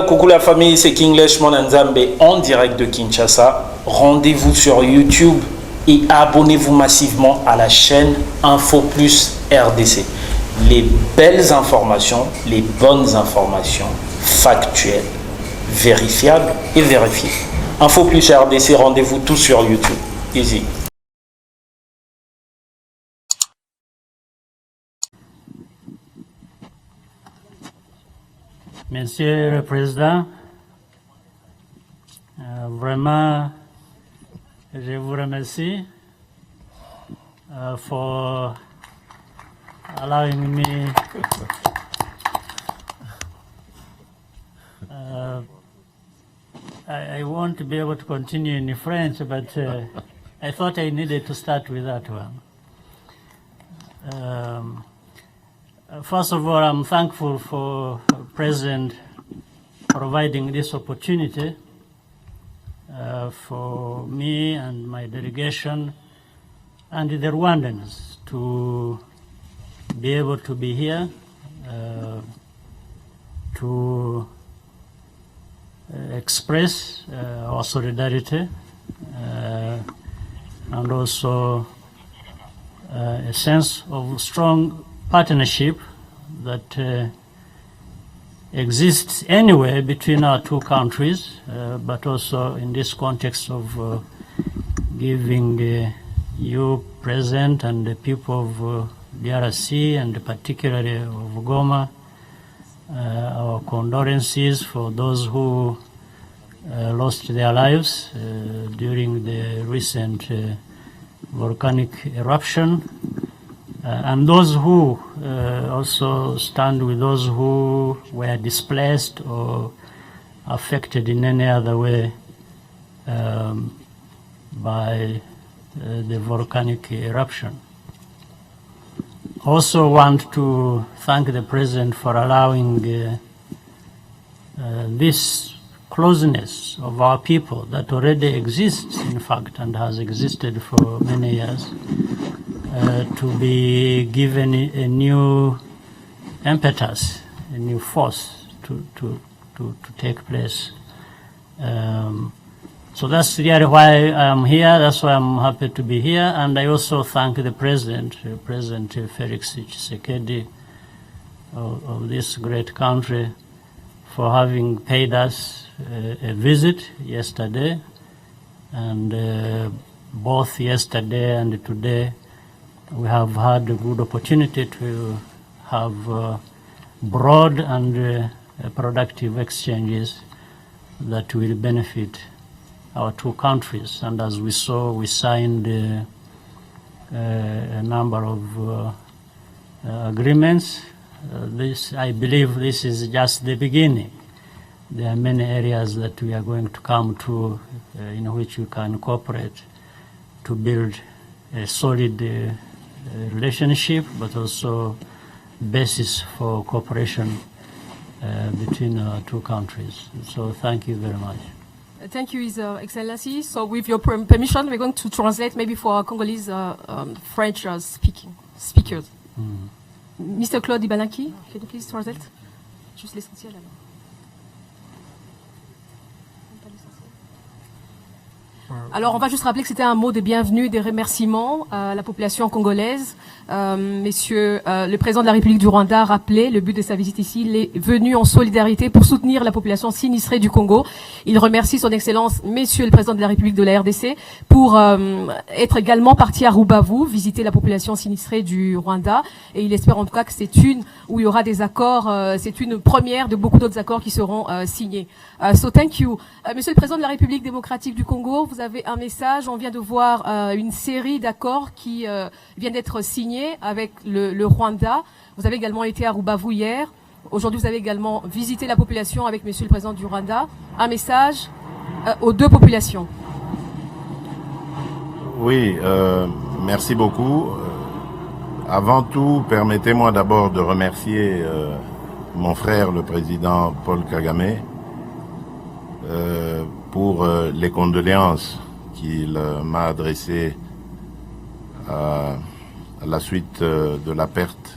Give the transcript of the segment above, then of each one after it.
Coucou la famille, c'est Kinglish Monanzambe en direct de Kinshasa. Rendez-vous sur YouTube et abonnez-vous massivement à la chaîne Info Plus RDC. Les belles informations, les bonnes informations factuelles, vérifiables et vérifiées. Info Plus RDC, rendez-vous tous sur YouTube. Easy. Monsieur le Président, vraiment, je vous remercie for allowing me I want to be able to continue in French, but I thought I needed to start with that one. First of all, I'm thankful for President providing this opportunity for me and my delegation and the Rwandans to be able to be here to express our solidarity and also a sense of strong partnership that exists anyway between our two countries, but also in this context of giving you, President, and the people of DRC, and particularly of Goma, our condolences for those who lost their lives during the recent volcanic eruption. And those who also stand with those who were displaced or affected in any other way by the volcanic eruption. Also want to thank the President for allowing this closeness of our people that already exists, in fact, and has existed for many years, to be given a new impetus, a new force to take place. So that's really why I'm here. That's why I'm happy to be here. And I also thank the President, President Felix Tshisekedi of this great country, for having paid us a visit yesterday. And both yesterday and today, we have had a good opportunity to have broad and productive exchanges that will benefit our two countries. And as we saw, we signed a number of agreements. I believe this is just the beginning. There are many areas that we are going to come to in which we can cooperate to build a solid relationship, but also basis for cooperation between our two countries. So thank you very much. Thank you, His Excellency. So with your permission, we're going to translate maybe for our Congolese French speakers. Mr. Claude Ibanaki, can you please translate? Juste l'essentiel alors. Alors, on va juste rappeler que c'était un mot de bienvenue, des remerciements à la population congolaise. Messieurs, le président de la République du Rwanda a rappelé le but de sa visite ici. Il est venu en solidarité pour soutenir la population sinistrée du Congo. Il remercie son Excellence, Monsieur le président de la République de la RDC, pour être également parti à Rubavu, visiter la population sinistrée du Rwanda. Et il espère en tout cas que c'est où il y aura des accords, c'est une première de beaucoup d'autres accords qui seront signés. So thank you. Monsieur le président de la République démocratique du Congo, vous avez un message. On vient de voir une série d'accords qui vient d'être signés avec le Rwanda. Vous avez également été à Rubavu hier. Aujourd'hui, vous avez également visité la population avec Monsieur le Président du Rwanda. Un message aux deux populations. Oui, merci beaucoup. Avant tout, permettez-moi d'abord de remercier mon frère, le président Paul Kagame, pour les condoléances qu'il m'a adressées à la suite de la perte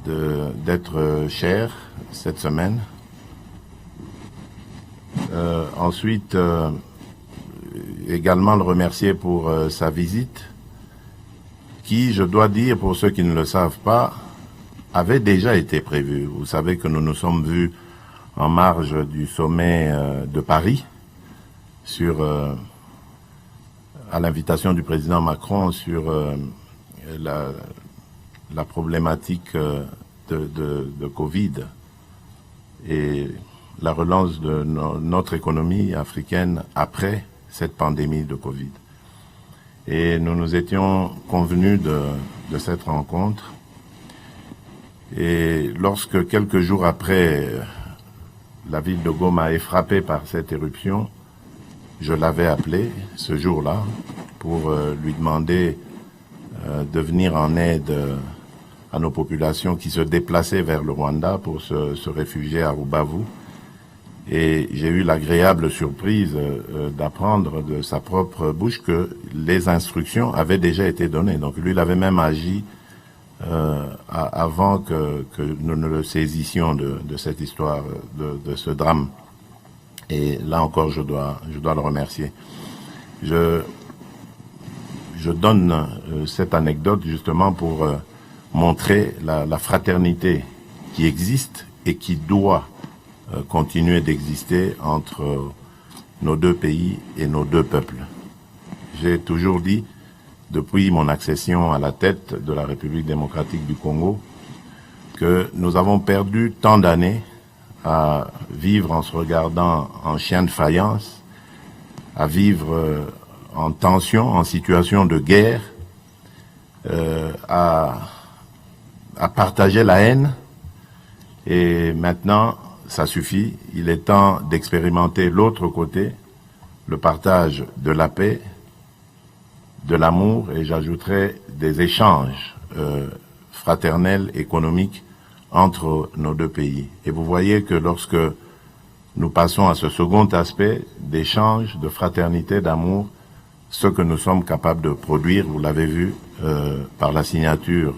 d'être cher cette semaine. Ensuite, également le remercier pour sa visite, qui, je dois dire, pour ceux qui ne le savent pas, avait déjà été prévue. Vous savez que nous nous sommes vus en marge du sommet de Paris, à l'invitation du président Macron, sur la problématique de Covid et la relance de notre économie africaine après cette pandémie de Covid. Et nous nous étions convenus de cette rencontre. Et lorsque, quelques jours après, la ville de Goma est frappée par cette éruption, je l'avais appelé ce jour-là pour lui demander de venir en aide à nos populations qui se déplaçaient vers le Rwanda pour se réfugier à Rubavu. Et j'ai eu l'agréable surprise d'apprendre de sa propre bouche que les instructions avaient déjà été données. Donc lui, il avait même agi avant que nous ne le saisissions de cette histoire, de ce drame. Et là encore, je dois le remercier. Je donne cette anecdote justement pour montrer la fraternité qui existe et qui doit continuer d'exister entre nos deux pays et nos deux peuples. J'ai toujours dit, depuis mon accession à la tête de la République démocratique du Congo, que nous avons perdu tant d'années à vivre en se regardant en chien de faïence, à vivre en tension, en situation de guerre, à partager la haine. Et maintenant, ça suffit. Il est temps d'expérimenter l'autre côté, le partage de la paix, de l'amour, et j'ajouterai des échanges fraternels, économiques entre nos deux pays. Et vous voyez que lorsque nous passons à ce second aspect d'échange, de fraternité, d'amour, ce que nous sommes capables de produire, vous l'avez vu par la signature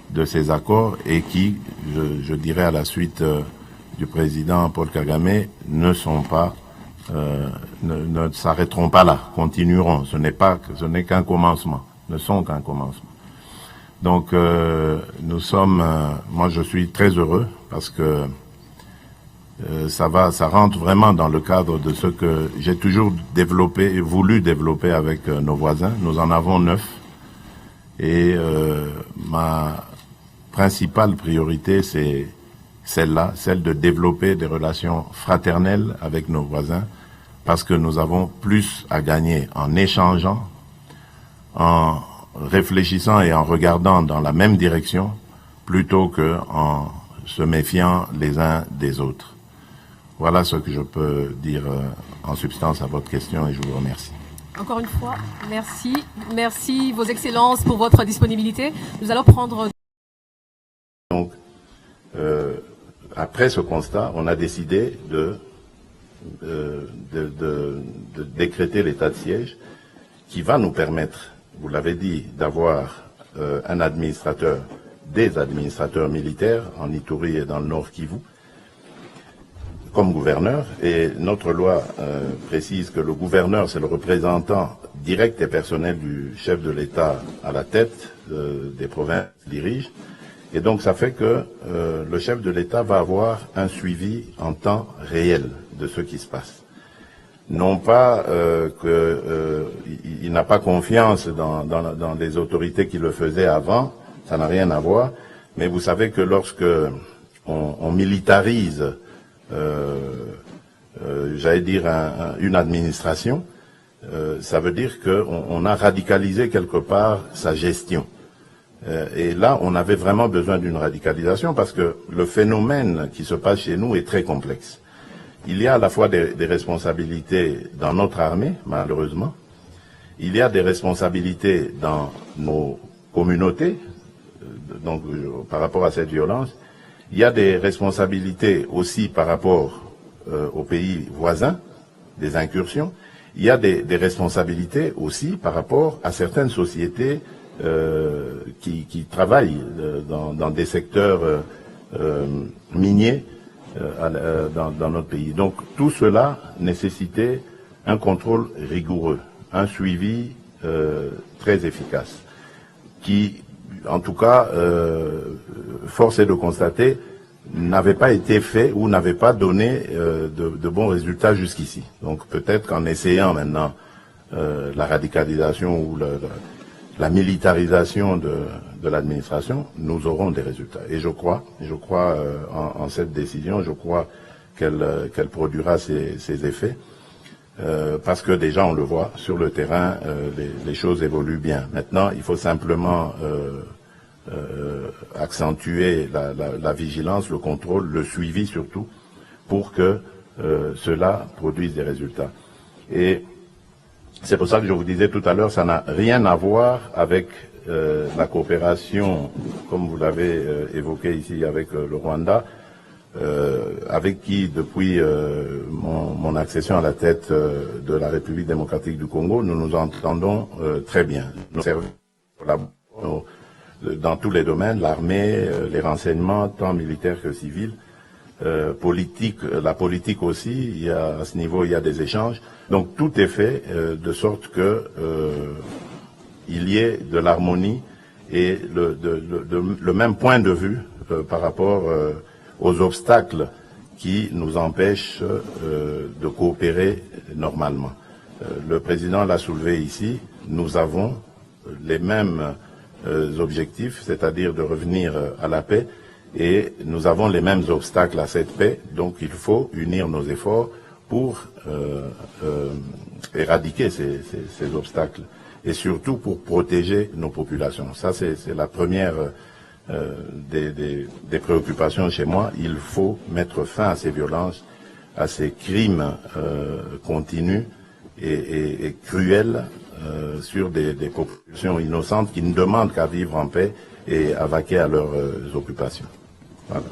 de ces accords, et qui, je dirais à la suite du président Paul Kagame, ne s'arrêteront pas là, continueront. Ce n'est qu'un commencement, ne sont qu'un commencement. Donc moi je suis très heureux parce que ça rentre vraiment dans le cadre de ce que j'ai toujours développé et voulu développer avec nos voisins. Nous en avons 9 et ma principale priorité c'est celle-là, celle de développer des relations fraternelles avec nos voisins, parce que nous avons plus à gagner en échangeant, en réfléchissant et en regardant dans la même direction, plutôt que en se méfiant les uns des autres. Voilà ce que je peux dire en substance à votre question, et je vous remercie. Encore une fois, merci. Merci, Vos Excellences, pour votre disponibilité. Nous allons prendre... Donc, après ce constat, on a décidé de décréter l'état de siège qui va nous permettre, vous l'avez dit, d'avoir des administrateurs militaires en Ituri et dans le Nord Kivu comme gouverneur. Et notre loi précise que le gouverneur, c'est le représentant direct et personnel du chef de l'État à la tête des provinces qu'il dirige. Et donc ça fait que le chef de l'État va avoir un suivi en temps réel de ce qui se passe. Non pas qu'il n'a pas confiance dans les autorités qui le faisaient avant, ça n'a rien à voir, mais vous savez que lorsque on militarise, j'allais dire une administration, ça veut dire qu'on a radicalisé quelque part sa gestion. Et là, on avait vraiment besoin d'une radicalisation parce que le phénomène qui se passe chez nous est très complexe. Il y a à la fois des responsabilités dans notre armée, malheureusement. Il y a des responsabilités dans nos communautés, donc par rapport à cette violence. Il y a des responsabilités aussi par rapport aux pays voisins, des incursions. Il y a des responsabilités aussi par rapport à certaines sociétés qui travaillent dans des secteurs miniers dans notre pays. Donc tout cela nécessitait un contrôle rigoureux, un suivi très efficace, qui, en tout cas, force est de constater, n'avait pas été fait ou n'avait pas donné de bons résultats jusqu'ici. Donc peut-être qu'en essayant maintenant la radicalisation ou la militarisation de l'administration, nous aurons des résultats. Et je crois en cette décision, je crois qu'elle produira ses effets, parce que déjà on le voit, sur le terrain, les choses évoluent bien. Maintenant, il faut simplement accentuer la vigilance, le contrôle, le suivi surtout, pour que cela produise des résultats. Et c'est pour ça que je vous disais tout à l'heure, ça n'a rien à voir avec la coopération, comme vous l'avez évoqué ici avec le Rwanda, avec qui, depuis mon accession à la tête de la République démocratique du Congo, nous nous entendons très bien. Nous servons dans tous les domaines, l'armée, les renseignements, tant militaires que civils, politique, la politique aussi, à ce niveau il y a des échanges. Donc tout est fait de sorte que il y ait de l'harmonie et le même point de vue par rapport aux obstacles qui nous empêchent de coopérer normalement. Le président l'a soulevé ici, nous avons les mêmes objectifs, c'est-à-dire de revenir à la paix, et nous avons les mêmes obstacles à cette paix, donc il faut unir nos efforts pour éradiquer ces obstacles et surtout pour protéger nos populations. Ça, c'est la première des préoccupations chez moi. Il faut mettre fin à ces violences, à ces crimes continus et cruels sur des populations innocentes qui ne demandent qu'à vivre en paix et à vaquer à leurs occupations. Voilà.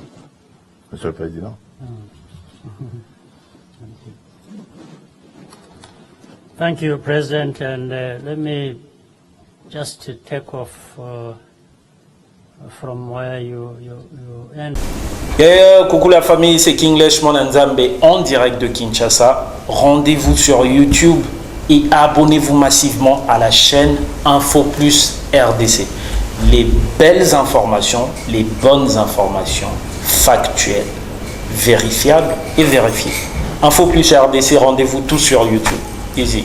Monsieur le Président. Thank you, President. And let me just take off from where you end. Coucou la famille, c'est King Leshman Nzambe en direct de Kinshasa. Rendez-vous sur YouTube et abonnez-vous massivement à la chaîne Info Plus RDC. Les belles informations, les bonnes informations, factuelles, vérifiables et vérifiées. Info Plus RDC, rendez-vous tous sur YouTube. Easy.